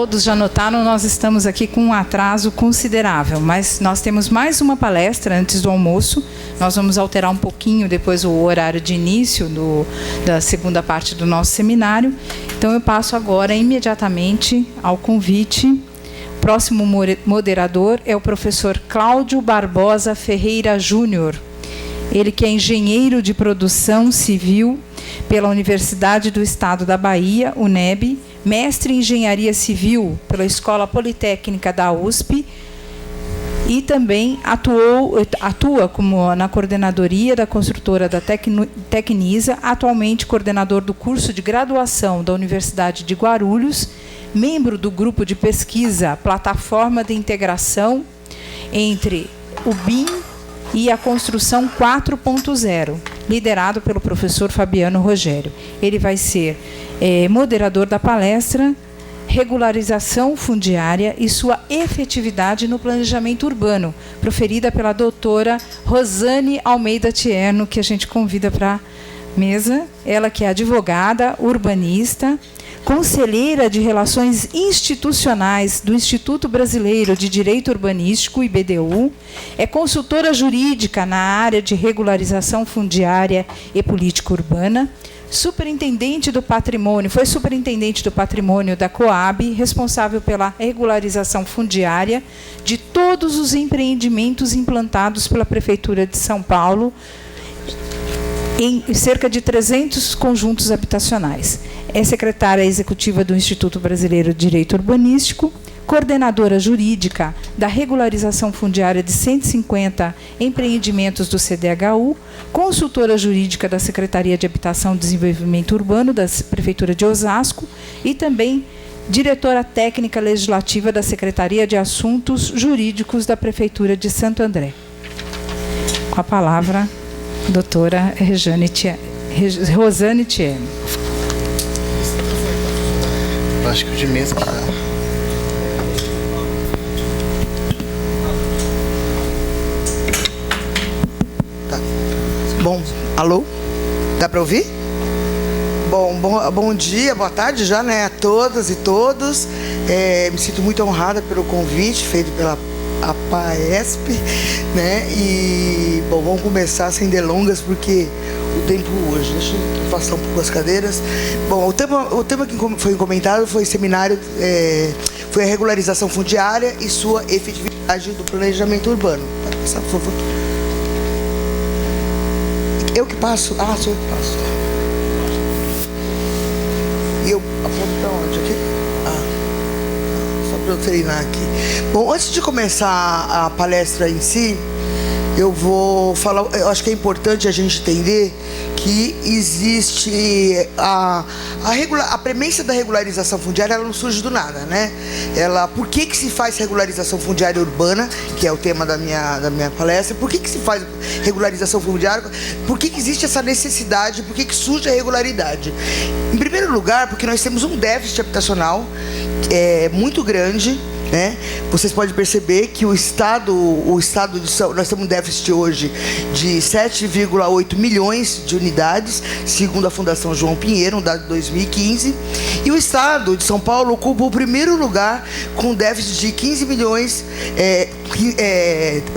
todos já notaram, nós estamos aqui com um atraso considerável, mas nós temos mais uma palestra antes do almoço. Nós vamos alterar um pouquinho depois o horário de início da segunda parte do nosso seminário. Então, eu passo agora imediatamente ao convite. O próximo moderador é o professor Cláudio Barbosa Ferreira Júnior. Ele que é engenheiro de produção civil pela Universidade do Estado da Bahia, UNEB, mestre em engenharia civil pela Escola Politécnica da USP e também atua como na coordenadoria da construtora da Tecnisa, atualmente coordenador do curso de graduação da Universidade de Guarulhos, membro do grupo de pesquisa Plataforma de Integração entre o BIM e a Construção 4.0, liderado pelo professor Fabiano Rogério. Ele vai ser moderador da palestra Regularização Fundiária e sua efetividade no planejamento urbano, proferida pela doutora Rosane Almeida Tierno, que a gente convida para a mesa. Ela que é advogada, urbanista, conselheira de Relações Institucionais do Instituto Brasileiro de Direito Urbanístico, IBDU, é consultora jurídica na área de regularização fundiária e política urbana, superintendente do patrimônio, foi superintendente do patrimônio da Coab, responsável pela regularização fundiária de todos os empreendimentos implantados pela Prefeitura de São Paulo, em cerca de 300 conjuntos habitacionais. É secretária executiva do Instituto Brasileiro de Direito Urbanístico, coordenadora jurídica da regularização fundiária de 150 empreendimentos do CDHU, consultora jurídica da Secretaria de Habitação e Desenvolvimento Urbano da Prefeitura de Osasco e também diretora técnica legislativa da Secretaria de Assuntos Jurídicos da Prefeitura de Santo André. Com a palavra, doutora Rosane Tierno. Acho que o de mesa tá. Bom, alô? Dá para ouvir? Bom dia, boa tarde já, né, a todas e todos. Me sinto muito honrada pelo convite feito pela APAESP, né? E, bom, vamos começar sem delongas, porque o tempo hoje... Deixa eu afastar um pouco as cadeiras. Bom, o tema que foi comentado foi seminário, foi a regularização fundiária e sua efetividade do planejamento urbano. Pode passar, por favor. Eu que passo? Ah, sou eu que passo. E eu aponto para onde? Aqui? Só para eu treinar aqui. Bom, antes de começar a palestra em si, eu vou falar, eu acho que é importante a gente entender que existe a premissa da regularização fundiária, ela não surge do nada, né? Por que se faz regularização fundiária urbana, que é o tema da minha palestra? Por que se faz regularização fundiária? Por que existe essa necessidade? Por que surge a regularidade? Em primeiro lugar, porque nós temos um déficit habitacional muito grande, né? Vocês podem perceber que o estado nós temos um déficit hoje de 7,8 milhões de unidades, segundo a Fundação João Pinheiro, um dado de 2015, e o estado de São Paulo ocupa o primeiro lugar com um déficit de 15 milhões,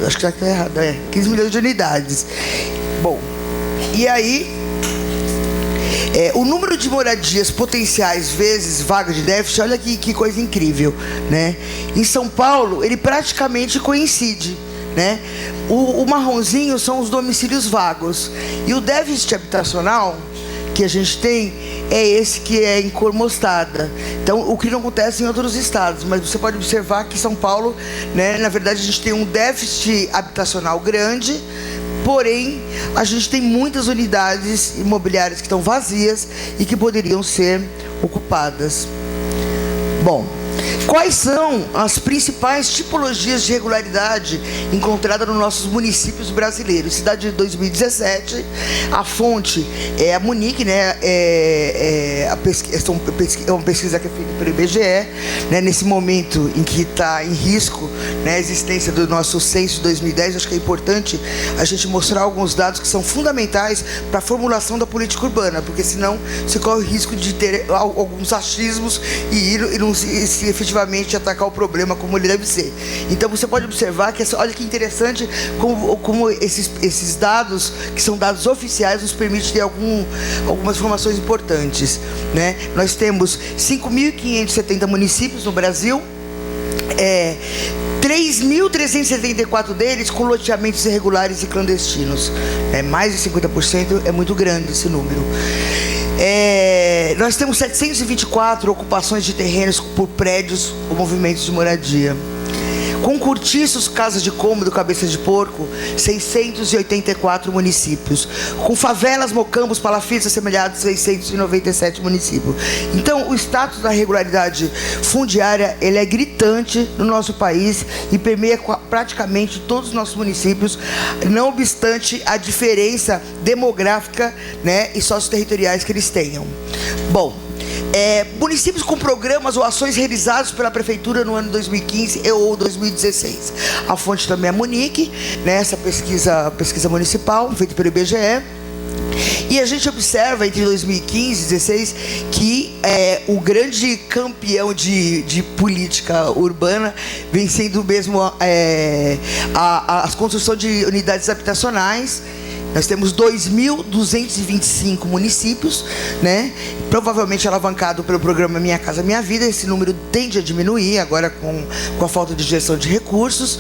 acho que está errado, 15 milhões de unidades. Bom, e aí o número de moradias potenciais vezes vagas de déficit, olha que coisa incrível, né? Em São Paulo, ele praticamente coincide, né? O marronzinho são os domicílios vagos. E o déficit habitacional que a gente tem é esse que é em cor mostarda. Então, o que não acontece em outros estados, mas você pode observar que São Paulo, né, na verdade, a gente tem um déficit habitacional grande, porém, a gente tem muitas unidades imobiliárias que estão vazias e que poderiam ser ocupadas. Bom, quais são as principais tipologias de irregularidade encontradas nos nossos municípios brasileiros? Cidade de 2017, a fonte é a Munique, né? É uma pesquisa que é feita pelo IBGE, né? Nesse momento em que está em risco, né, a existência do nosso censo de 2010, acho que é importante a gente mostrar alguns dados que são fundamentais para a formulação da política urbana, porque senão você corre o risco de ter alguns achismos e não se consiga efetivamente atacar o problema como ele deve ser. Então você pode observar que, olha que interessante como esses dados, que são dados oficiais, nos permitem ter algumas informações importantes, né? Nós temos 5.570 municípios no Brasil, 3.374 deles com loteamentos irregulares e clandestinos. Mais de 50%, é muito grande esse número. Nós temos 724 ocupações de terrenos por prédios ou movimentos de moradia. Com cortiços, casas de cômodo, cabeça de porco, 684 municípios. Com favelas, mocambos, palafitas assemelhados, 697 municípios. Então, o status da regularidade fundiária, ele é gritante no nosso país e permeia praticamente todos os nossos municípios, não obstante a diferença demográfica, né, e socioterritoriais que eles tenham. Bom, municípios com programas ou ações realizados pela Prefeitura no ano 2015 ou 2016. A fonte também é a Munique, né, essa pesquisa municipal, feita pelo IBGE. E a gente observa entre 2015 e 2016 que o grande campeão de política urbana vem sendo mesmo a construção de unidades habitacionais. Nós temos 2.225 municípios, né? Provavelmente alavancado pelo programa Minha Casa Minha Vida. Esse número tende a diminuir agora com a falta de gestão de recursos.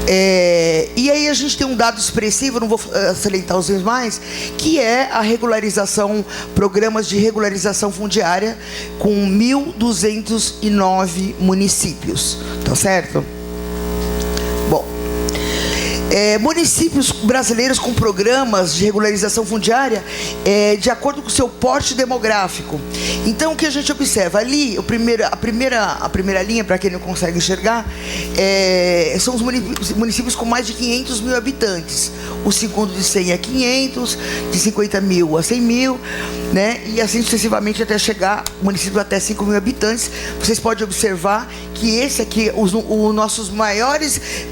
E aí a gente tem um dado expressivo, não vou salientar os demais, que é a regularização, programas de regularização fundiária com 1.209 municípios. Tá certo? Municípios brasileiros com programas de regularização fundiária de acordo com o seu porte demográfico. Então, o que a gente observa ali, a primeira linha, para quem não consegue enxergar, são os municípios com mais de 500 mil habitantes. O segundo de 100 a 500, de 50 mil a 100 mil, né? E assim sucessivamente até chegar municípios até 5 mil habitantes. Vocês podem observar que esse aqui,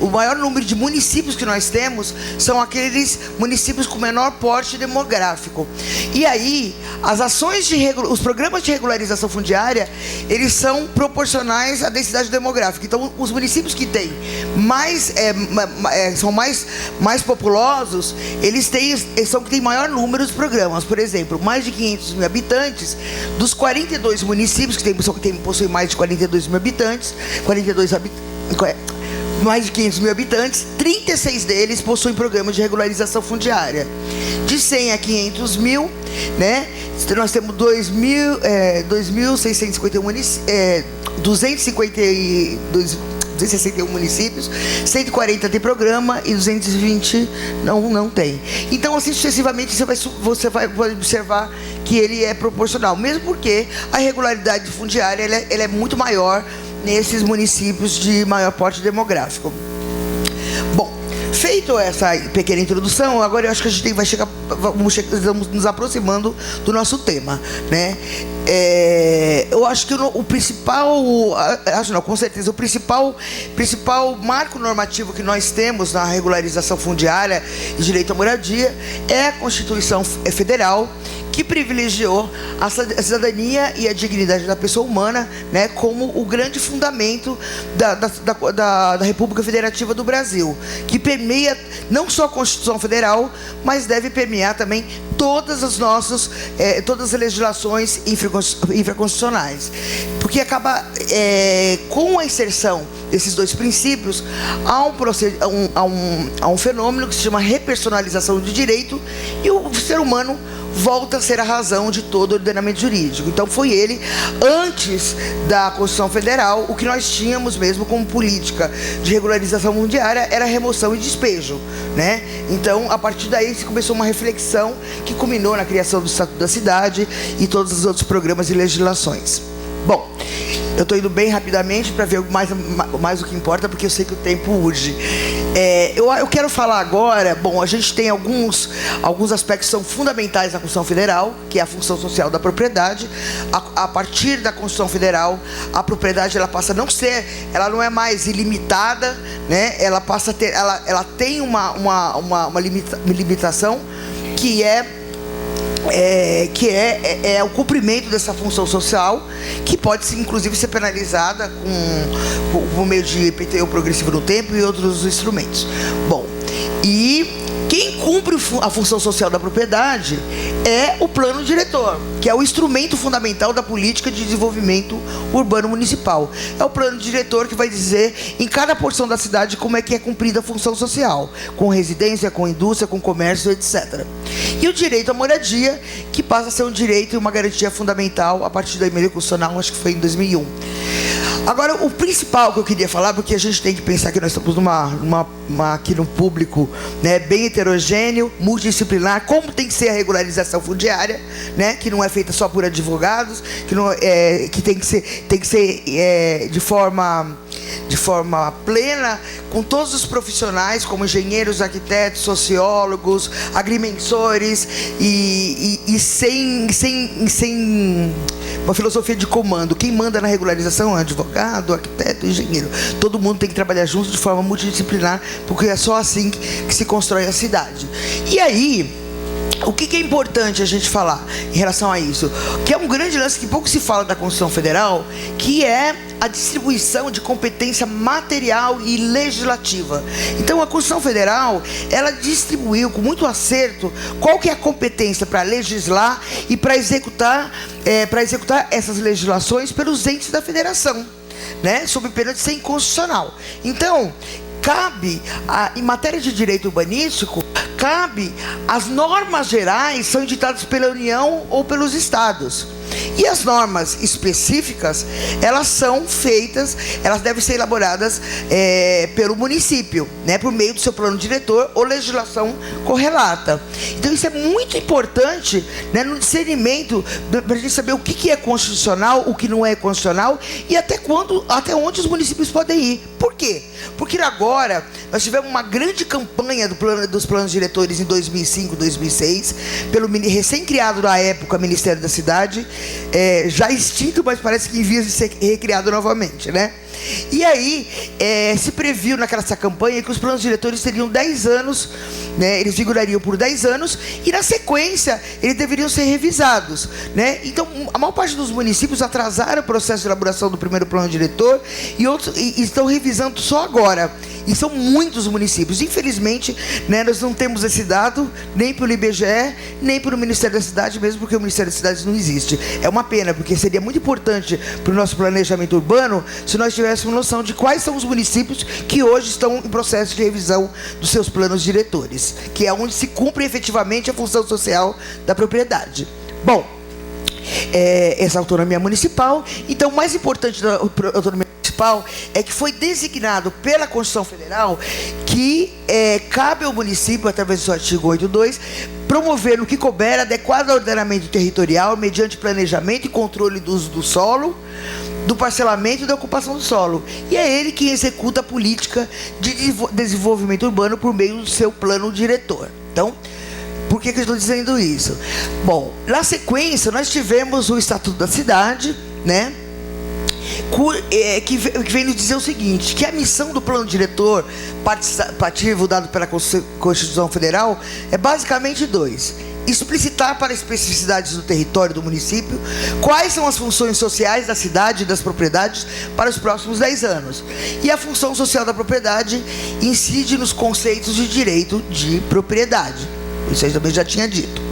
o maior número de municípios que nós temos são aqueles municípios com menor porte demográfico. E aí, os programas de regularização fundiária, eles são proporcionais à densidade demográfica. Então, os municípios que têm são mais populosos, são que têm maior número de programas. Por exemplo, mais de 500 mil habitantes, dos 42 municípios que possuem mais de 42 mil habitantes, mais de 500 mil habitantes, 36 deles possuem programa de regularização fundiária. De 100 a 500 mil, né, nós temos 2.651 municípios, 261 municípios, 140 tem programa e 220 não tem. Então, assim sucessivamente, você vai observar que ele é proporcional, mesmo porque a regularidade fundiária ela é muito maior nesses municípios de maior porte demográfico. Bom, feito essa pequena introdução, agora eu acho que a gente vamos nos aproximando do nosso tema, né? Eu acho que com certeza, o principal marco normativo que nós temos na regularização fundiária e direito à moradia é a Constituição Federal, que privilegiou a cidadania e a dignidade da pessoa humana, né, como o grande fundamento da República Federativa do Brasil, que permeia não só a Constituição Federal, mas deve permear também todas as legislações infraconstitucionais, porque acaba com a inserção desses dois princípios há um fenômeno que se chama repersonalização do direito, e o ser humano volta a ser a razão de todo o ordenamento jurídico. Então foi ele, antes da Constituição Federal, o que nós tínhamos mesmo como política de regularização fundiária era remoção e despejo, né? Então, a partir daí se começou uma reflexão que culminou na criação do Estatuto da Cidade e todos os outros programas e legislações. Bom, eu estou indo bem rapidamente para ver mais o que importa, porque eu sei que o tempo urge. Eu quero falar agora, bom, a gente tem alguns aspectos que são fundamentais na Constituição Federal, que é a função social da propriedade. A partir da Constituição Federal, a propriedade ela não é mais ilimitada, né? Ela passa a ter, ela tem uma limitação, que é que é o cumprimento dessa função social, que pode inclusive ser penalizada por meio de IPTU progressivo no tempo e outros instrumentos. Bom, e quem cumpre a função social da propriedade é o plano diretor, que é o instrumento fundamental da política de desenvolvimento urbano municipal. É o plano diretor que vai dizer em cada porção da cidade como é que é cumprida a função social, com residência, com indústria, com comércio, etc. E o direito à moradia, que passa a ser um direito e uma garantia fundamental a partir da emenda constitucional, acho que foi em 2001. Agora, o principal que eu queria falar, porque a gente tem que pensar que nós estamos aqui num público, né, bem heterogêneo, multidisciplinar, como tem que ser a regularização fundiária, né, que não é feita só por advogados, que tem que ser de forma plena, com todos os profissionais, como engenheiros, arquitetos, sociólogos, agrimensores, e sem uma filosofia de comando. Quem manda na regularização é um advogado, arquiteto, engenheiro. Todo mundo tem que trabalhar junto de forma multidisciplinar, porque é só assim que se constrói a cidade. E aí, o que é importante a gente falar em relação a isso? Que é um grande lance que pouco se fala da Constituição Federal, que é a distribuição de competência material e legislativa. Então, a Constituição Federal, ela distribuiu com muito acerto qual que é a competência para legislar e para executar essas legislações pelos entes da federação, né, sob pena de ser inconstitucional. Então, em matéria de direito urbanístico, as normas gerais são editadas pela União ou pelos estados. E as normas específicas, elas devem ser elaboradas pelo município, né, por meio do seu plano diretor ou legislação correlata. Então isso é muito importante, né, no discernimento, para a gente saber o que é constitucional, o que não é constitucional e até onde os municípios podem ir. Por quê? Porque agora nós tivemos uma grande campanha dos planos diretores em 2005, 2006, pelo recém-criado na época Ministério da Cidade, já extinto, mas parece que em vias de ser recriado novamente, né? E aí, se previu naquela campanha que os planos diretores teriam 10 anos, né? Eles vigorariam por 10 anos e, na sequência, eles deveriam ser revisados, né? Então, a maior parte dos municípios atrasaram o processo de elaboração do primeiro plano diretor e estão revisando só agora. E são muitos municípios. Infelizmente, né, nós não temos esse dado nem pelo IBGE, nem pelo Ministério da Cidade, mesmo porque o Ministério da Cidade não existe. É uma pena, porque seria muito importante para o nosso planejamento urbano se nós tivéssemos noção de quais são os municípios que hoje estão em processo de revisão dos seus planos diretores, que é onde se cumpre efetivamente a função social da propriedade. Bom, essa autonomia municipal. Então, o mais importante da autonomia municipal é que foi designado pela Constituição Federal que cabe ao município, através do seu artigo 8.2, promover no que couber adequado ordenamento territorial mediante planejamento e controle do uso do solo, do parcelamento e da ocupação do solo. E é ele que executa a política de desenvolvimento urbano por meio do seu plano diretor. Então, por que eu estou dizendo isso? Bom, na sequência, nós tivemos o Estatuto da Cidade, né? Que vem nos dizer o seguinte, que a missão do plano diretor participativo dado pela Constituição Federal é basicamente 2: explicitar para especificidades do território do município quais são as funções sociais da cidade e das propriedades para os próximos 10 anos. E a função social da propriedade incide nos conceitos de direito de propriedade. Isso eu também já tinha dito.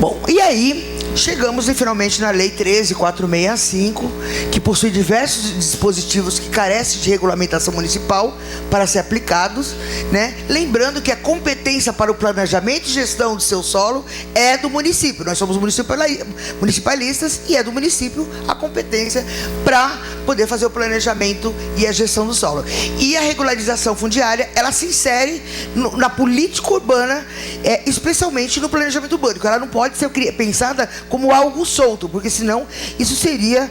Bom, e aí chegamos finalmente na Lei 13.465, que possui diversos dispositivos que carecem de regulamentação municipal para ser aplicados, né? Lembrando que a competência para o planejamento e gestão do seu solo é do município. Nós somos municipalistas e é do município a competência para poder fazer o planejamento e a gestão do solo. E a regularização fundiária, ela se insere na política urbana, especialmente no planejamento urbano. Ela não pode ser pensada como algo solto, porque senão isso seria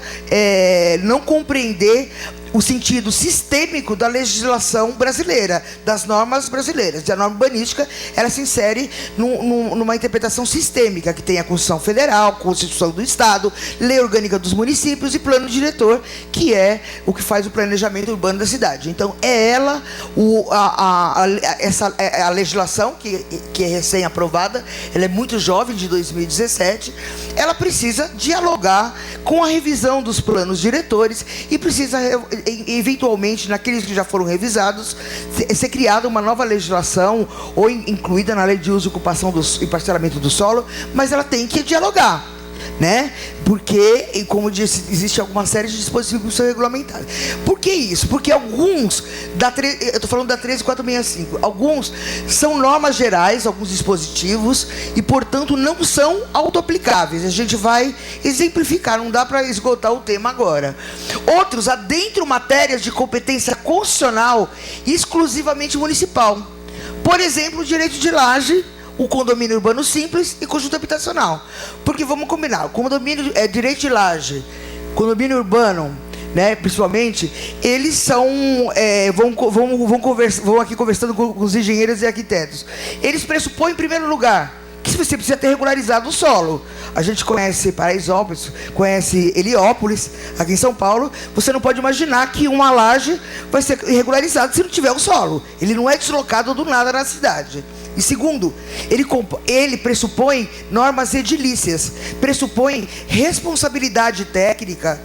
não compreender o sentido sistêmico da legislação brasileira, das normas brasileiras. E a norma urbanística, ela se insere numa interpretação sistêmica, que tem a Constituição Federal, a Constituição do Estado, Lei Orgânica dos Municípios e Plano Diretor, que é o que faz o planejamento urbano da cidade. Então, é ela, a legislação, que é recém-aprovada, ela é muito jovem, de 2017, ela precisa dialogar com a revisão dos planos diretores e precisa, eventualmente, naqueles que já foram revisados, ser criada uma nova legislação ou incluída na Lei de Uso e Ocupação e Parcelamento do Solo, mas ela tem que dialogar, né? Porque, como eu disse, existe alguma série de dispositivos que são regulamentados. Por que isso? Porque alguns, eu estou falando da 13465, alguns são normas gerais, alguns dispositivos, e, portanto, não são autoaplicáveis. A gente vai exemplificar, não dá para esgotar o tema agora. Outros adentram matérias de competência constitucional exclusivamente municipal. Por exemplo, o direito de laje, o condomínio urbano simples e conjunto habitacional. Porque vamos combinar, o condomínio direito de laje, condomínio urbano, né, principalmente, eles são, vão aqui conversando com os engenheiros e arquitetos. Eles pressupõem, em primeiro lugar, que você precisa ter regularizado o solo. A gente conhece Paraisópolis, conhece Heliópolis, aqui em São Paulo. Você não pode imaginar que uma laje vai ser regularizada se não tiver o solo. Ele não é deslocado do nada na cidade. E segundo, ele pressupõe normas edilícias, pressupõe responsabilidade técnica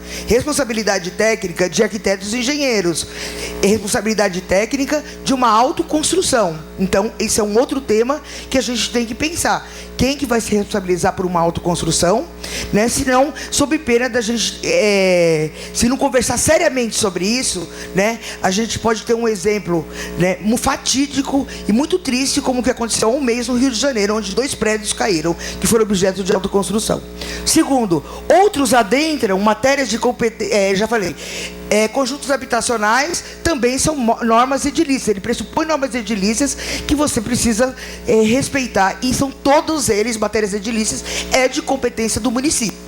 de arquitetos e engenheiros, responsabilidade técnica de uma autoconstrução. Então, esse é um outro tema que a gente tem que pensar. Quem que vai se responsabilizar por uma autoconstrução, né? Senão, sob pena da gente, se não conversar seriamente sobre isso, né, a gente pode ter um exemplo, né, fatídico e muito triste, como que aconteceu há um mês no Rio de Janeiro, onde 2 prédios caíram, que foram objeto de autoconstrução. Segundo, outros adentram matérias de competência, já falei, conjuntos habitacionais também são normas edilícias. Ele pressupõe normas edilícias que você precisa respeitar, e são todos eles, matérias edilícias, de competência do município.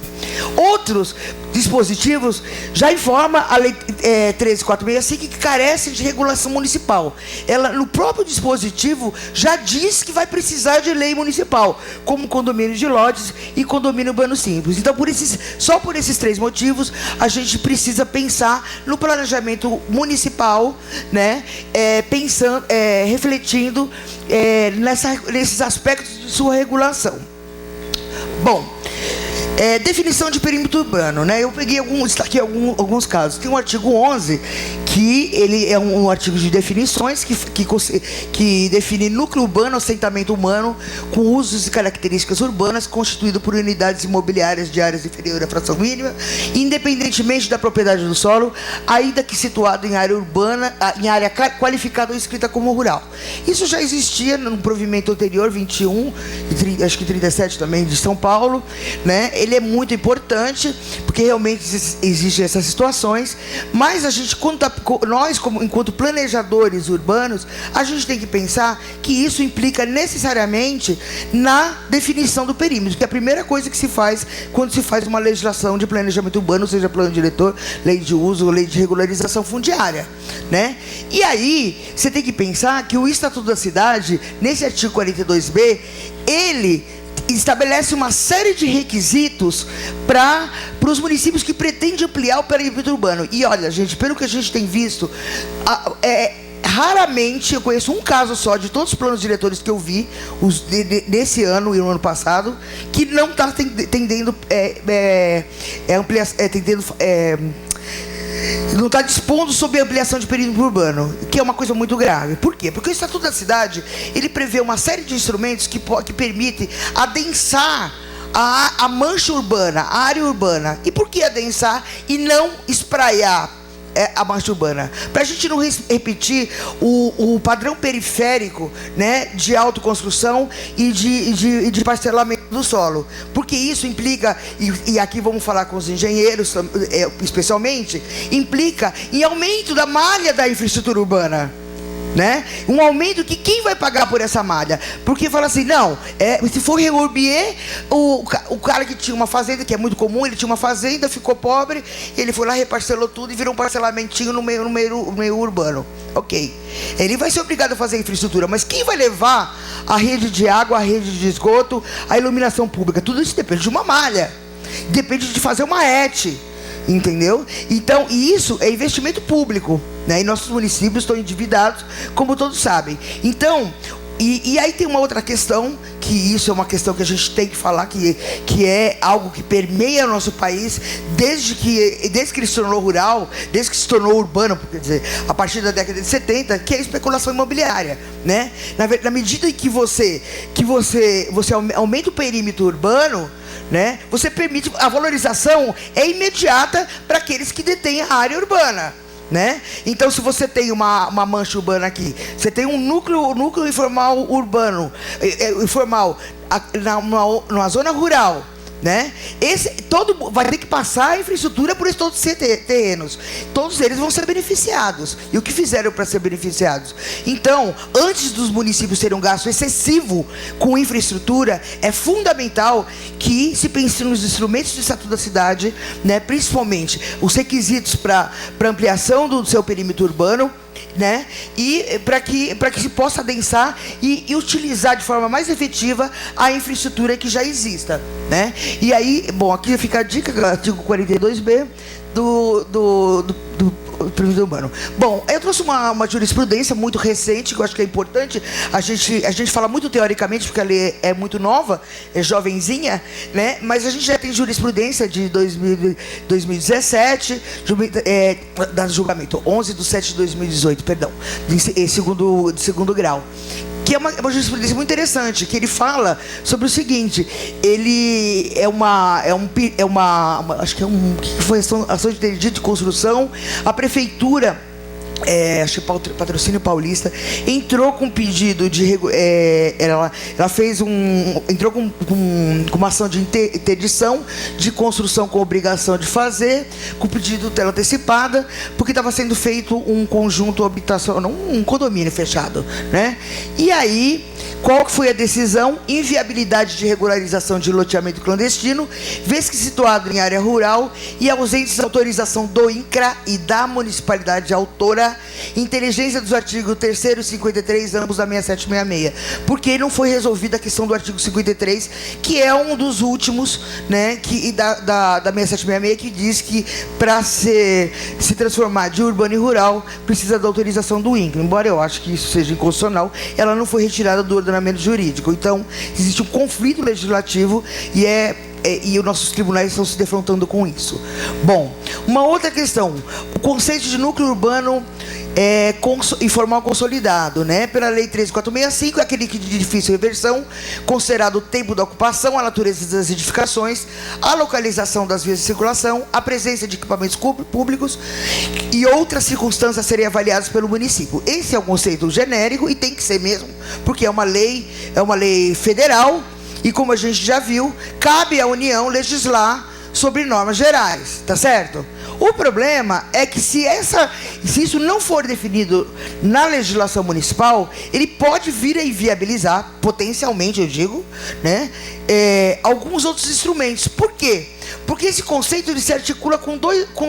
Outros dispositivos já informa a Lei 13465 que carece de regulação municipal. Ela, no próprio dispositivo, já diz que vai precisar de lei municipal, como condomínio de lotes e condomínio urbano simples. Então, só por esses 3 motivos, a gente precisa pensar no planejamento municipal, né? Pensando, refletindo nesses aspectos de sua regulação. Bom, definição de perímetro urbano, né? Eu peguei alguns casos. Tem o artigo 11, que ele é um artigo de definições que define núcleo urbano, assentamento humano com usos e características urbanas, constituído por unidades imobiliárias de áreas inferiores à fração mínima, independentemente da propriedade do solo, ainda que situado em área urbana, em área qualificada ou inscrita como rural. Isso já existia no provimento anterior, 21, acho que 37 também, de São Paulo, né? Ele é muito importante, porque realmente existem essas situações, mas a gente, nós, enquanto planejadores urbanos, a gente tem que pensar que isso implica necessariamente na definição do perímetro, que é a primeira coisa que se faz quando se faz uma legislação de planejamento urbano, seja plano diretor, lei de uso ou lei de regularização fundiária, né? E aí, você tem que pensar que o Estatuto da Cidade, nesse artigo 42B, ele estabelece uma série de requisitos para os municípios que pretendem ampliar o perímetro urbano. E olha, gente, pelo que a gente tem visto, raramente eu conheço um caso só de todos os planos diretores que eu vi nesse ano e no ano passado, que não está tendendo não está dispondo sobre a ampliação de perímetro urbano, que é uma coisa muito grave. Por quê? Porque o Estatuto da Cidade, ele prevê uma série de instrumentos que permitem adensar a mancha urbana, a área urbana. E por que adensar e não espraiar a mancha urbana? Para a gente não repetir o padrão periférico, né, de autoconstrução e de parcelamento do solo, porque isso implica, e aqui vamos falar com os engenheiros especialmente, implica em aumento da malha da infraestrutura urbana, né? Um aumento que quem vai pagar por essa malha? Porque fala assim, não, se for reurbier, o cara que tinha uma fazenda, que é muito comum, ele tinha uma fazenda, ficou pobre, ele foi lá, reparcelou tudo e virou um parcelamentinho no meio urbano. Ok. Ele vai ser obrigado a fazer a infraestrutura, mas quem vai levar a rede de água, a rede de esgoto, a iluminação pública? Tudo isso depende de uma malha, depende de fazer uma ET. Entendeu? Então, e isso é investimento público, né? E nossos municípios estão endividados, como todos sabem. Então, e aí tem uma outra questão, que isso é uma questão que a gente tem que falar, que é algo que permeia o nosso país, desde que ele se tornou rural, desde que se tornou urbano, quer dizer, a partir da década de 70, que é a especulação imobiliária, né? Na medida em que você aumenta o perímetro urbano, né, você permite, a valorização é imediata para aqueles que detêm a área urbana, né? Então, se você tem uma mancha urbana aqui, você tem um núcleo informal urbano, informal, numa zona rural, né? Vai ter que passar a infraestrutura por todos os terrenos. Todos eles vão ser beneficiados. E o que fizeram para ser beneficiados? Então, antes dos municípios terem um gasto excessivo com infraestrutura, é fundamental que se pense nos instrumentos de estatuto da cidade, né? Principalmente os requisitos para ampliação do seu perímetro urbano, né? E para que se possa adensar e utilizar de forma mais efetiva a infraestrutura que já exista, né? E aí, bom, aqui fica a dica, artigo 42B do perímetro urbano. Bom, eu trouxe uma jurisprudência muito recente, que eu acho que é importante. A gente fala muito teoricamente, porque a lei é muito nova, é jovenzinha, né? Mas a gente já tem jurisprudência de 2017, da julgamento 11/7/2018, perdão, de segundo grau. Que é uma jurisprudência muito interessante, que ele fala sobre o seguinte: ele acho que foi ação de interdito de construção. A prefeitura, acho que Patrocínio Paulista, entrou com pedido de ela fez entrou com uma ação de interdição de construção com obrigação de fazer, com pedido de tela antecipada, porque estava sendo feito um conjunto habitacional, um condomínio fechado, né? E aí, qual que foi a decisão? Inviabilidade de regularização de loteamento clandestino, vez que situado em área rural e ausentes de autorização do INCRA e da municipalidade autora, inteligência dos artigos 3º e 53, ambos da 6766. Porque não foi resolvida a questão do artigo 53, que é um dos últimos, né, da 6766, que diz que para se transformar de urbano em rural, precisa da autorização do INCRA. Embora eu acho que isso seja inconstitucional, ela não foi retirada do ordenamento jurídico. Então, existe um conflito legislativo e os nossos tribunais estão se defrontando com isso. Bom, uma outra questão, o conceito de núcleo urbano informal consolidado, né? Pela Lei 13.465, é aquele que de difícil reversão, considerado o tempo da ocupação, a natureza das edificações, a localização das vias de circulação, a presença de equipamentos públicos e outras circunstâncias a serem avaliadas pelo município. Esse é um conceito genérico e tem que ser mesmo, porque é uma lei federal e, como a gente já viu, cabe à União legislar sobre normas gerais, tá certo? O problema é que se isso não for definido na legislação municipal, ele pode vir a inviabilizar, potencialmente eu digo, né, alguns outros instrumentos. Por quê? Porque esse conceito ele se articula com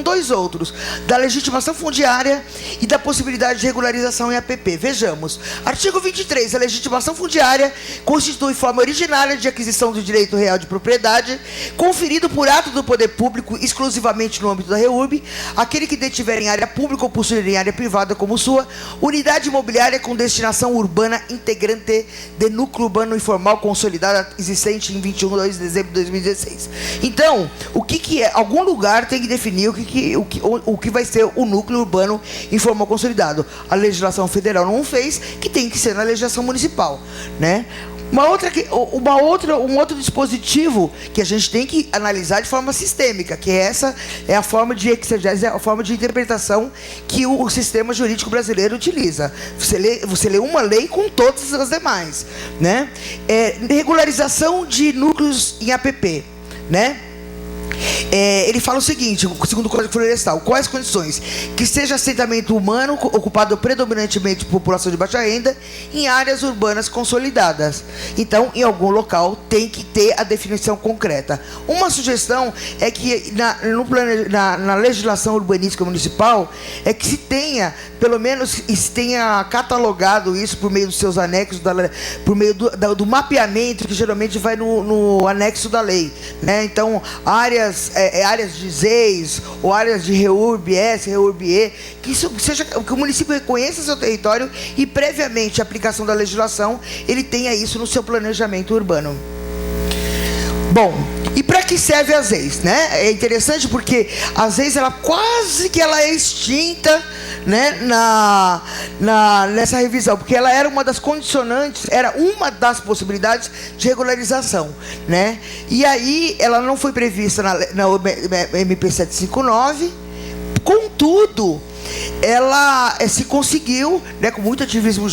dois outros, da legitimação fundiária e da possibilidade de regularização em APP. Vejamos, artigo 23, a legitimação fundiária constitui forma originária de aquisição do direito real de propriedade, conferido por ato do poder público exclusivamente no âmbito da REURB, aquele que detiver em área pública ou possuir em área privada como sua, unidade imobiliária com destinação urbana integrante de núcleo urbano informal consolidado existente em 21 de dezembro de 2016. Então, o que é? Algum lugar tem que definir o que vai ser o núcleo urbano informal consolidado. A legislação federal não fez, que tem que ser na legislação municipal, né? Um outro dispositivo que a gente tem que analisar de forma sistêmica, que essa é a forma de exegese, a forma de interpretação que o sistema jurídico brasileiro utiliza. Você lê uma lei com todas as demais, né? Regularização de núcleos em APP, né? Ele fala o seguinte, segundo o Código Florestal: quais condições? Que seja assentamento humano ocupado predominantemente por população de baixa renda em áreas urbanas consolidadas. Então, em algum local tem que ter a definição concreta. Uma sugestão é que na legislação urbanística municipal é que se tenha, pelo menos, se tenha catalogado isso por meio dos seus anexos, por meio do mapeamento que geralmente vai no anexo da lei, né? Então, áreas de ZEIS ou áreas de REURB S, REURB E, que o município reconheça seu território e, previamente à aplicação da legislação, ele tenha isso no seu planejamento urbano. Bom, e para que serve a ZEIS, né? É interessante porque a ZEIS, ela quase que ela é extinta, né, nessa revisão, porque ela era uma das condicionantes, era uma das possibilidades de regularização, né? E aí ela não foi prevista na MP 759, contudo, ela se conseguiu, né, com muito ativismo,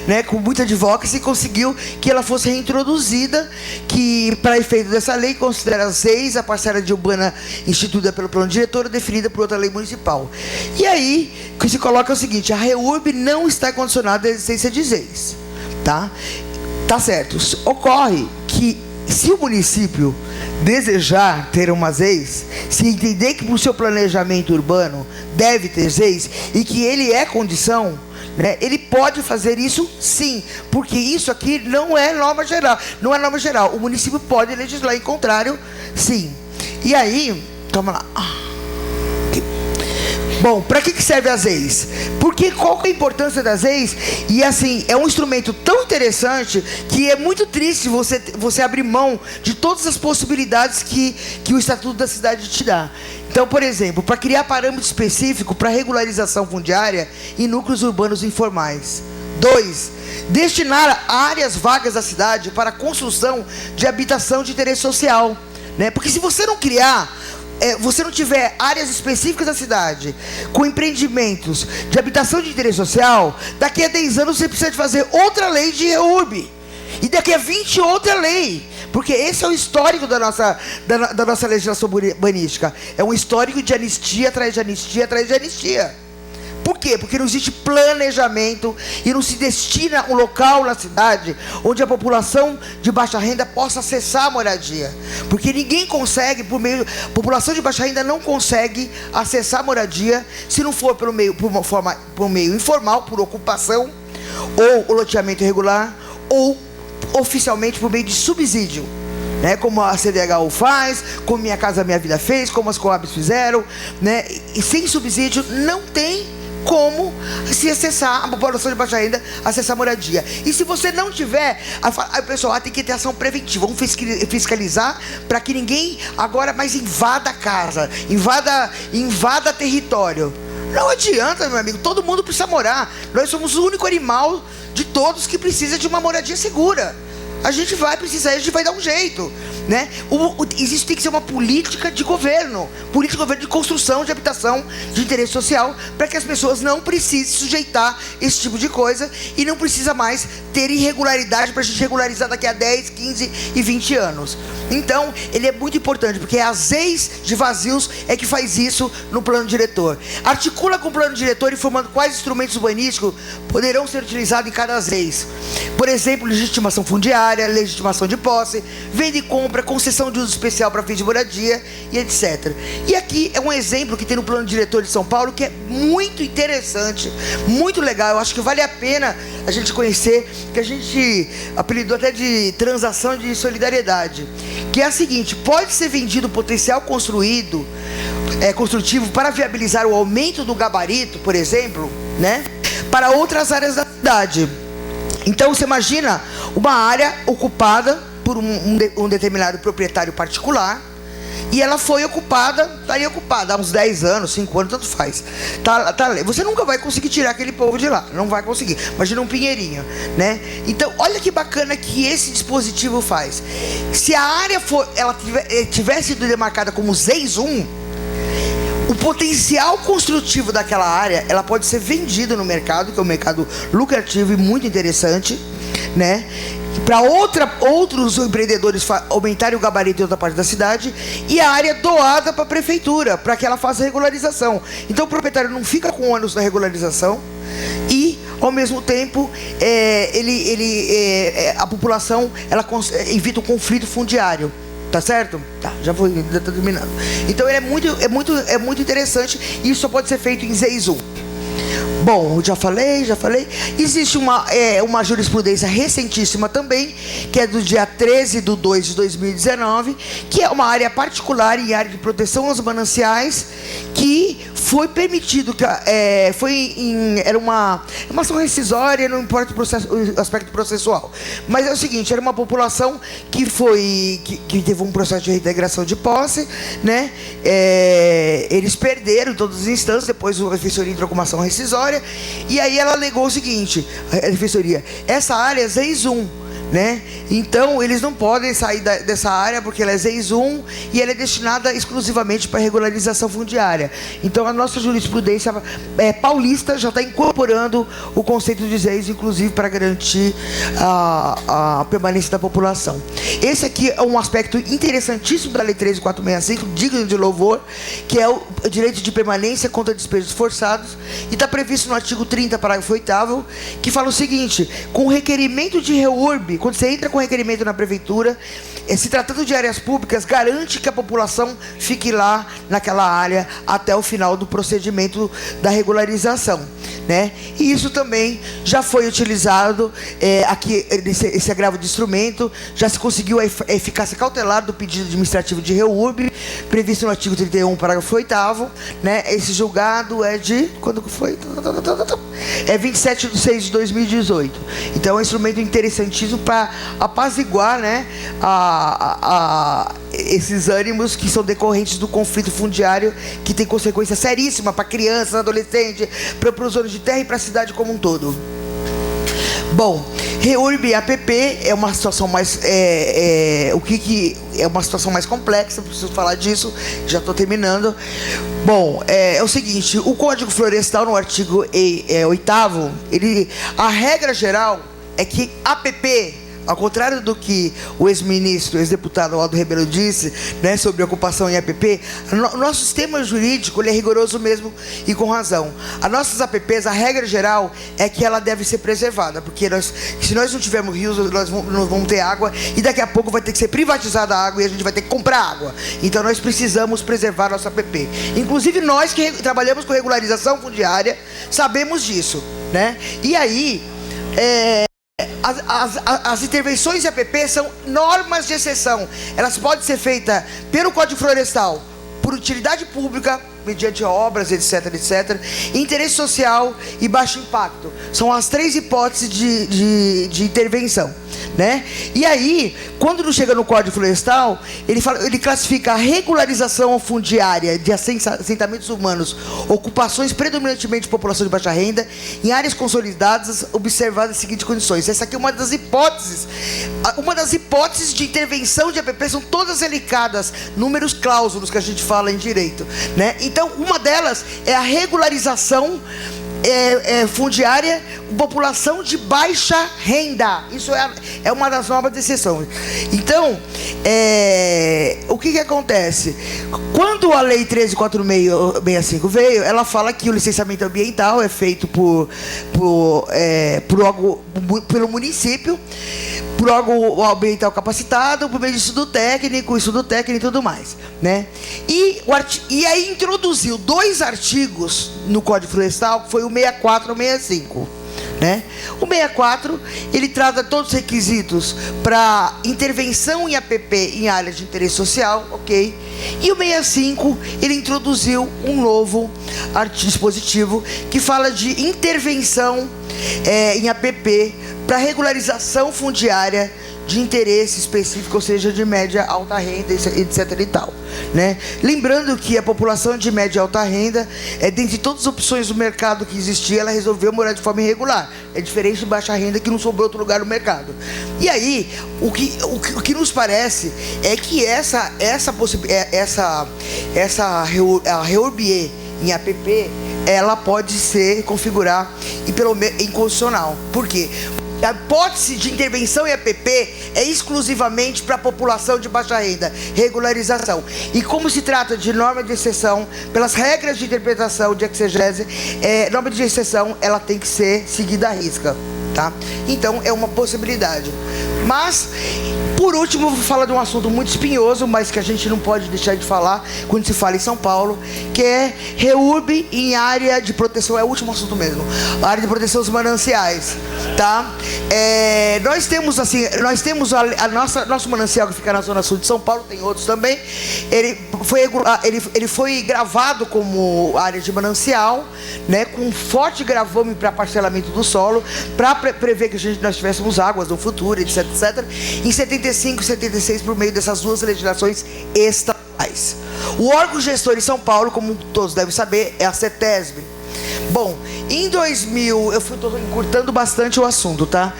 né, com muita advocacy, conseguiu que ela fosse reintroduzida, que, para efeito dessa lei, considera as ZEIS a parcela de urbana instituída pelo plano diretor ou definida por outra lei municipal. E aí, o que se coloca é o seguinte: a REURB não está condicionada à existência de ZEIS, tá? Tá certo. Ocorre que, se o município desejar ter uma ZEIS, se entender que para o seu planejamento urbano deve ter ZEIS e que ele é condição, né, ele pode fazer isso sim, porque isso aqui não é norma geral. Não é norma geral. O município pode legislar em contrário, sim. E aí, toma lá. Bom, para que serve a ZEIS? Porque qual que é a importância da ZEIS? E assim, é um instrumento tão interessante que é muito triste você abrir mão de todas as possibilidades que o Estatuto da Cidade te dá. Então, por exemplo, para criar parâmetro específico para regularização fundiária em núcleos urbanos informais. 2. Destinar áreas vagas da cidade para a construção de habitação de interesse social, né? Porque se você não criar, você não tiver áreas específicas da cidade com empreendimentos de habitação de interesse social, daqui a 10 anos você precisa de fazer outra lei de REURB, e daqui a 20 outra lei, porque esse é o histórico da nossa legislação urbanística. É um histórico de anistia atrás de anistia atrás de anistia. Por quê? Porque não existe planejamento e não se destina um local na cidade onde a população de baixa renda possa acessar a moradia. Porque ninguém consegue, a população de baixa renda não consegue acessar a moradia se não for por meio informal, por ocupação, ou o loteamento irregular, ou oficialmente por meio de subsídio, né? Como a CDHU faz, como Minha Casa Minha Vida fez, como as Coabs fizeram, né? E sem subsídio não tem como se acessar, a população de baixa renda acessar a moradia. E se você não tiver, aí o pessoal tem que ter ação preventiva, vamos fiscalizar para que ninguém agora mais invada a casa, invada território. Não adianta, meu amigo, todo mundo precisa morar. Nós somos o único animal de todos que precisa de uma moradia segura. A gente vai precisar, a gente vai dar um jeito, né? Existe, tem que ser uma política de governo de construção de habitação de interesse social, para que as pessoas não precisem sujeitar esse tipo de coisa e não precisa mais ter irregularidade para a gente regularizar daqui a 10, 15 e 20 anos. Então, ele é muito importante, porque a ZEIS de vazios é que faz isso no plano diretor. Articula com o plano diretor, informando quais instrumentos urbanísticos poderão ser utilizados em cada ZEIS. Por exemplo, legitimação fundiária, legitimação de posse, venda e compra, concessão de uso especial para fins de moradia e etc. E aqui é um exemplo que tem no plano diretor de São Paulo, que é muito interessante, muito legal. Eu acho que vale a pena a gente conhecer, que a gente apelidou até de transação de solidariedade, que é a seguinte: pode ser vendido potencial construtivo para viabilizar o aumento do gabarito, por exemplo, né, para outras áreas da cidade. Então você imagina uma área ocupada por um determinado proprietário particular, e ela foi ocupada, estaria ocupada há uns 10 anos, 5 anos, tanto faz. Você nunca vai conseguir tirar aquele povo de lá, não vai conseguir. Imagina um pinheirinho, né? Então, olha que bacana que esse dispositivo faz. Se a área tivesse sido demarcada como ZEIS 1, o potencial construtivo daquela área, ela pode ser vendida no mercado, que é um mercado lucrativo e muito interessante, né? para outros empreendedores aumentarem o gabarito em outra parte da cidade, e a área doada para a prefeitura, para que ela faça a regularização. Então o proprietário não fica com o ônus da regularização e, ao mesmo tempo, a população evita o conflito fundiário. Tá certo? Tá, já tá terminando. Então ele é muito interessante, e isso só pode ser feito em ZEIS 1. Bom, já falei. Existe uma jurisprudência recentíssima também, que é do dia 13/2/2019, que é uma área particular em área de proteção aos mananciais, que foi permitido, era uma ação rescisória, não importa o aspecto processual. Mas é o seguinte, era uma população que teve um processo de reintegração de posse, né? Eles perderam em todas as instâncias, depois a defensoria entrou com uma ação rescisória, e aí ela alegou o seguinte, a defensoria, essa área é ZEIS 1, né? Então eles não podem sair dessa área porque ela é ZEIS 1 e ela é destinada exclusivamente para regularização fundiária. Então a nossa jurisprudência paulista já está incorporando o conceito de ZEIS, inclusive para garantir a permanência da população. Esse aqui é um aspecto interessantíssimo da Lei 13.465, digno de louvor, que é o direito de permanência contra despejos forçados, e está previsto no artigo 30, parágrafo 8º, que fala o seguinte: com requerimento de reurb, quando você entra com requerimento na prefeitura, se tratando de áreas públicas, garante que a população fique lá naquela área até o final do procedimento da regularização, né? E isso também já foi utilizado aqui, esse agravo de instrumento, já se conseguiu a eficácia cautelar do pedido administrativo de reurb, previsto no artigo 31, parágrafo 8º, né? Esse julgado é de... quando foi? É 27/6/2018. Então é um instrumento interessantíssimo para apaziguar, né, esses ânimos que são decorrentes do conflito fundiário, que tem consequência seríssima para crianças, adolescentes, para os donos de terra e para a cidade como um todo. Bom, reurb e APP é uma situação mais... é uma situação mais complexa, preciso falar disso, já estou terminando. Bom, é o seguinte, o Código Florestal, no artigo 8º, a regra geral é que APP, ao contrário do que o ex-deputado Aldo Rebelo disse, né, sobre ocupação em APP, o nosso sistema jurídico ele é rigoroso mesmo, e com razão. As nossas APPs, a regra geral é que ela deve ser preservada, porque se nós não tivermos rios, nós não vamos ter água, e daqui a pouco vai ter que ser privatizada a água e a gente vai ter que comprar água. Então nós precisamos preservar a nossa APP. Inclusive nós que trabalhamos com regularização fundiária sabemos disso, né? E aí... As intervenções de APP são normas de exceção. Elas podem ser feitas pelo Código Florestal, por utilidade pública, mediante obras, etc, interesse social e baixo impacto. São as 3 hipóteses de intervenção, né? E aí, quando chega no Código Florestal, ele classifica a regularização fundiária de assentamentos humanos, ocupações predominantemente de população de baixa renda, em áreas consolidadas, observadas as seguintes condições. Essa aqui é uma das hipóteses. Uma das hipóteses de intervenção de APP são todas elencadas, números cláusulos que a gente fala em direito, né? Então, uma delas é a regularização fundiária, população de baixa renda. Isso é uma das normas de exceção. Então, o que acontece? Quando a Lei 13.465 veio, ela fala que o licenciamento ambiental é feito pelo município, por órgão ambiental capacitado, por meio de estudo técnico e tudo mais, né? E aí introduziu 2 artigos no Código Florestal, que foi o 64 e o 65, né? O 64, ele trata todos os requisitos para intervenção em APP em áreas de interesse social, ok? E o 65, ele introduziu um novo dispositivo que fala de intervenção em APP para regularização fundiária de interesse específico, ou seja, de média alta renda, etc e tal, né? Lembrando que a população de média e alta renda, dentre todas as opções do mercado que existia, ela resolveu morar de forma irregular. É diferente de baixa renda, que não sobrou outro lugar no mercado. E aí, o que nos parece é que a reurb em APP, ela pode se configurar inconstitucional. Por quê? a hipótese de intervenção em APP é exclusivamente para a população de baixa renda, regularização. E como se trata de norma de exceção, pelas regras de interpretação de exegese, norma de exceção, ela tem que ser seguida à risca, tá? Então é uma possibilidade. Mas, por último, eu vou falar de um assunto muito espinhoso, mas que a gente não pode deixar de falar quando se fala em São Paulo, que é REURB em área de proteção, é o último assunto mesmo, a área de proteção dos mananciais, tá? Nós temos nosso manancial que fica na zona sul de São Paulo, tem outros também, ele foi gravado como área de manancial, né, com forte gravame para parcelamento do solo, para prever que nós tivéssemos águas no futuro, etc, etc, em 75 e 76, por meio dessas duas legislações estaduais. O órgão gestor em São Paulo, como todos devem saber, é a CETESB. Bom, em 2000, eu estou encurtando bastante o assunto, tá?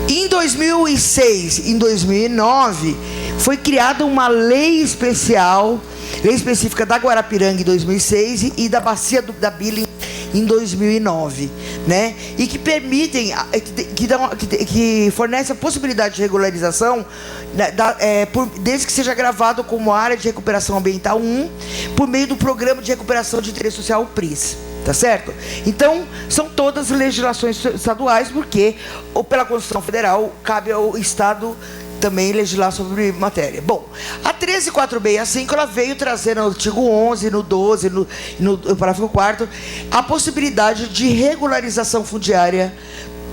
Em 2006, em 2009, foi criada uma lei específica da Guarapiranga em 2006 e da Bacia da Billing em 2009, né? E que permitem, que fornece a possibilidade de regularização, desde que seja gravado como área de recuperação ambiental 1, por meio do Programa de Recuperação de Interesse Social, o PRIS, tá certo? Então, são todas legislações estaduais, porque, ou pela Constituição Federal, cabe ao Estado também legislar sobre matéria. Bom, a 13.465, ela veio trazer no artigo 11, no 12, no parágrafo 4º, a possibilidade de regularização fundiária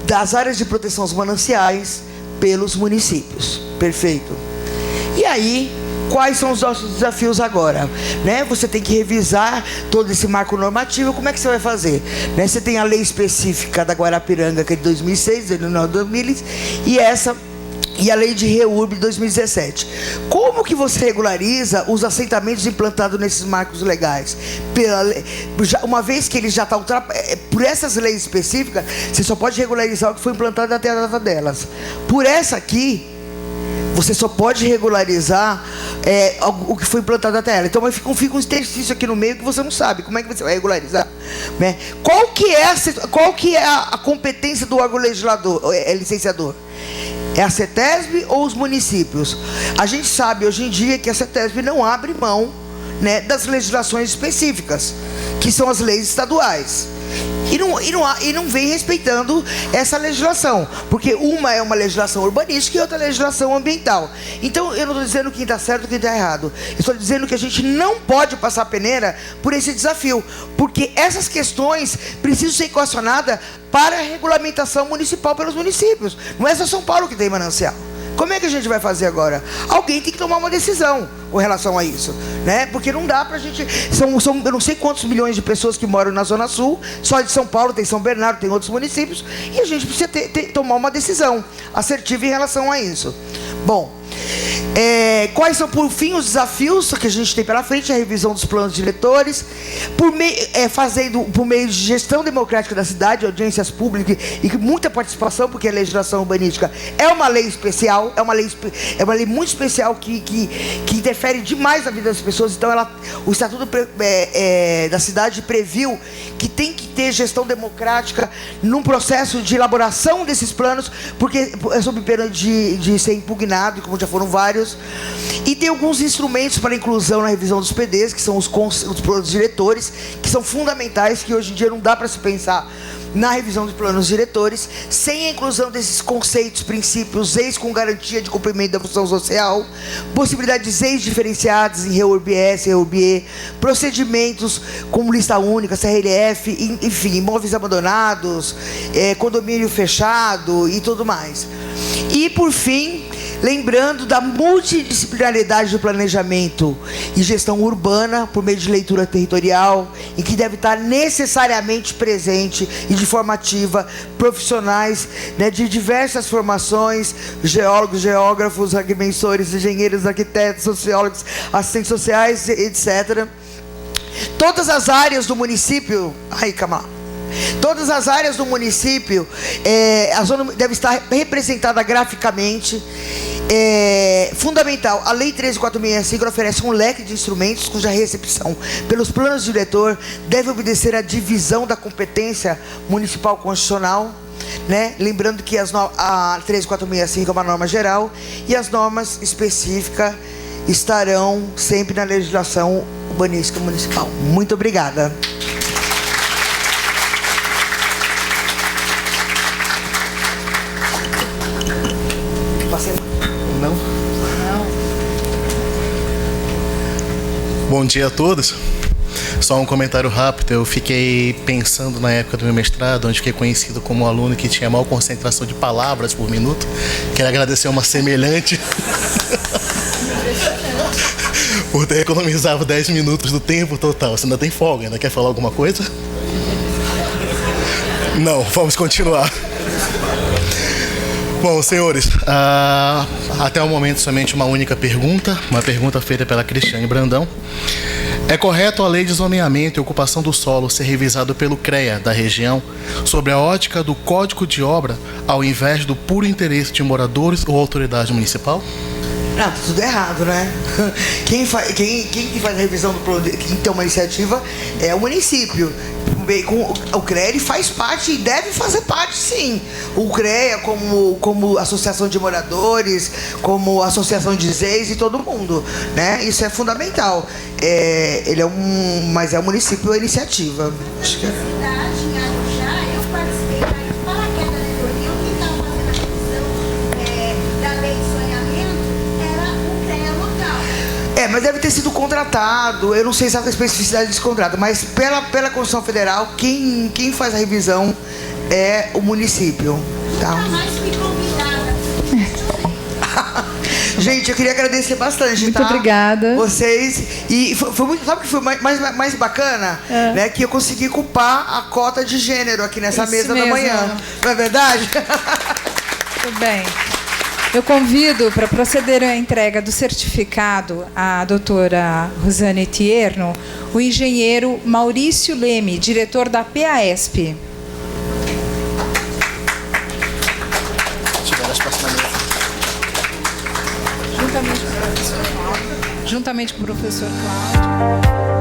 das áreas de proteção aos mananciais pelos municípios. Perfeito. E aí, quais são os nossos desafios agora? Né? Você tem que revisar todo esse marco normativo. Como é que você vai fazer? Né? Você tem a lei específica da Guarapiranga, que é de 2006, e a lei de REURB de 2017. Como que você regulariza os assentamentos implantados nesses marcos legais? Uma vez que eles já estão por essas leis específicas, você só pode regularizar o que foi implantado até a data delas. Por essa aqui, você só pode regularizar o que foi implantado até ela. Então fica um exercício aqui no meio que você não sabe. Como é que você vai regularizar? Né? Qual que é a competência do órgão legislador, licenciador? É a CETESB ou os municípios? A gente sabe hoje em dia que a CETESB não abre mão, né, das legislações específicas, que são as leis estaduais. E não vem respeitando essa legislação, porque uma é uma legislação urbanística e outra legislação ambiental. Então eu não estou dizendo quem está certo e quem está errado. Eu estou dizendo que a gente não pode passar a peneira por esse desafio, porque essas questões precisam ser equacionadas para a regulamentação municipal pelos municípios. Não é só São Paulo que tem manancial. Como é que a gente vai fazer agora? Alguém tem que tomar uma decisão com relação a isso, né? Porque não dá pra gente... São eu não sei quantos milhões de pessoas que moram na Zona Sul, só de São Paulo, tem São Bernardo, tem outros municípios, e a gente precisa tomar uma decisão assertiva em relação a isso. Bom, quais são, por fim, os desafios que a gente tem pela frente? A revisão dos planos diretores, fazendo por meio de gestão democrática da cidade, audiências públicas e muita participação, porque a legislação urbanística é uma lei especial, é uma lei muito especial que interfere demais na vida das pessoas. Então o Estatuto da cidade previu que tem que ter gestão democrática num processo de elaboração desses planos, porque é sob pena de ser impugnado, como já foram vários. E tem alguns instrumentos para inclusão na revisão dos PDs, que são os planos diretores, que são fundamentais, que hoje em dia não dá para se pensar na revisão dos planos diretores sem a inclusão desses conceitos, princípios, ex com garantia de cumprimento da função social, possibilidades ex diferenciadas em REURB-S, REURB-E, procedimentos como lista única, CRLF, enfim, imóveis abandonados, condomínio fechado e tudo mais. E por fim, lembrando da multidisciplinaridade do planejamento e gestão urbana por meio de leitura territorial, em que deve estar necessariamente presente e de forma ativa profissionais, né, de diversas formações, geólogos, geógrafos, agrimensores, engenheiros, arquitetos, sociólogos, assistentes sociais, etc. Todas as áreas do município... Todas as áreas do município, a zona deve estar representada graficamente. Fundamental, a Lei 13.465 oferece um leque de instrumentos cuja recepção pelos planos diretor deve obedecer à divisão da competência municipal constitucional. né? Lembrando que a 13465 é uma norma geral e as normas específicas estarão sempre na legislação urbanística municipal. Muito obrigada. Não? Bom dia a todos. Só um comentário rápido. Eu fiquei pensando na época do meu mestrado, onde fiquei conhecido como um aluno que tinha maior concentração de palavras por minuto. Quero agradecer uma semelhante por ter economizado 10 minutos do tempo total. Você ainda tem folga? Ainda quer falar alguma coisa? Não, vamos continuar. Bom, senhores, até o momento somente uma única pergunta, uma pergunta feita pela Cristiane Brandão. É correto a lei de zoneamento e ocupação do solo ser revisada pelo CREA da região sobre a ótica do Código de Obra ao invés do puro interesse de moradores ou autoridade municipal? Não, tá tudo errado, né? Quem faz a revisão do plano, quem tem uma iniciativa é o município. O CREA ele faz parte e deve fazer parte, sim. O CREA como associação de moradores, como associação de ZEIs e todo mundo, né? Isso é fundamental. Mas é o município a iniciativa. Acho que mas deve ter sido contratado. Eu não sei exatamente a especificidade desse contrato, mas pela Constituição Federal, quem faz a revisão é o município. Tá? Gente, eu queria agradecer bastante, muito obrigada. Vocês. E foi muito. Sabe o que foi mais bacana? Né? Que eu consegui culpar a cota de gênero aqui nessa mesa da manhã. Não é verdade? Tudo bem. Eu convido para proceder à entrega do certificado à doutora Rosane Tierno, o engenheiro Maurício Leme, diretor da PAESP. Juntamente com o professor Cláudio.